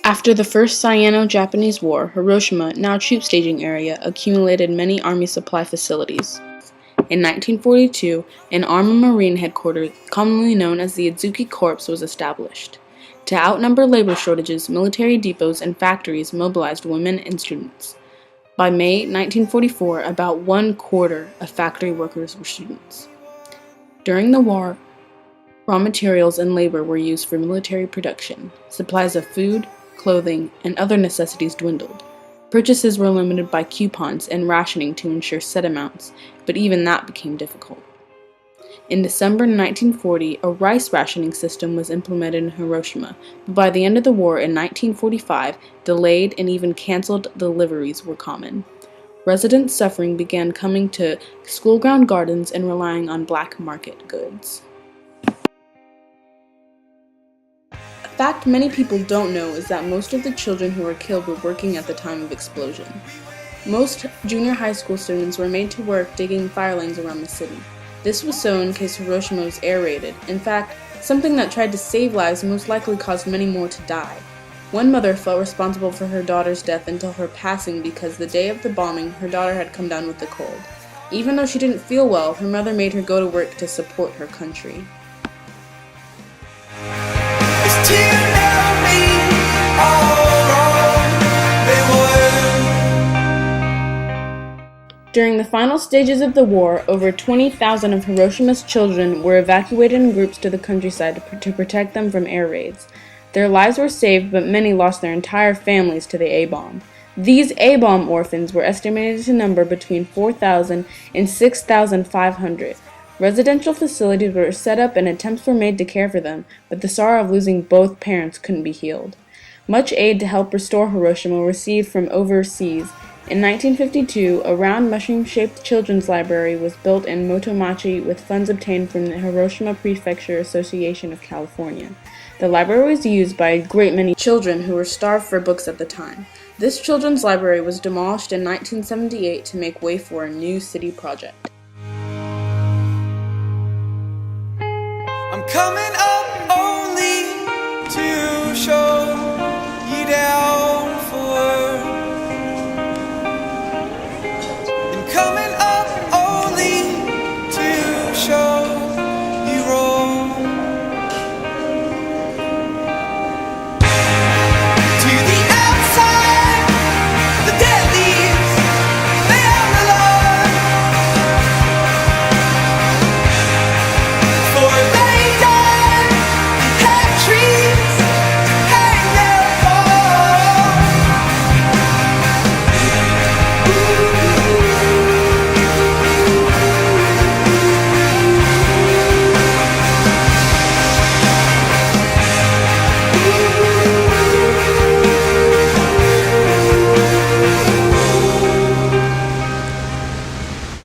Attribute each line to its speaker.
Speaker 1: After the First Sino-Japanese War, Hiroshima, now a troop staging area, accumulated many army supply facilities. In 1942, an Army Marine headquarters, commonly known as the Azuki Corps, was established. To outnumber labor shortages, military depots and factories mobilized women and students. By May 1944, about 1/4 of factory workers were students. During the war, raw materials and labor were used for military production. Supplies of food, clothing, and other necessities dwindled. Purchases were limited by coupons and rationing to ensure set amounts, but even that became difficult. In December 1940, a rice rationing system was implemented in Hiroshima, but by the end of the war in 1945, delayed and even canceled deliveries were common. Residents suffering began coming to school-ground gardens and relying on black market goods. A fact many people don't know is that most of the children who were killed were working at the time of explosion. Most junior high school students were made to work digging fire lanes around the city. This was so in case Hiroshima was air raided. In fact, something that tried to save lives most likely caused many more to die. One mother felt responsible for her daughter's death until her passing because the day of the bombing, her daughter had come down with a cold. Even though she didn't feel well, her mother made her go to work to support her country. During the final stages of the war, over 20,000 of Hiroshima's children were evacuated in groups to the countryside to protect them from air raids. Their lives were saved, but many lost their entire families to the A-bomb. These A-bomb orphans were estimated to number between 4,000 and 6,500. Residential facilities were set up and attempts were made to care for them, but the sorrow of losing both parents couldn't be healed. Much aid to help restore Hiroshima was received from overseas. In 1952, a round mushroom-shaped children's library was built in Motomachi with funds obtained from the Hiroshima Prefecture Association of California. The library was used by a great many children who were starved for books at the time. This children's library was demolished in 1978 to make way for a new city project.
Speaker 2: I'm coming up.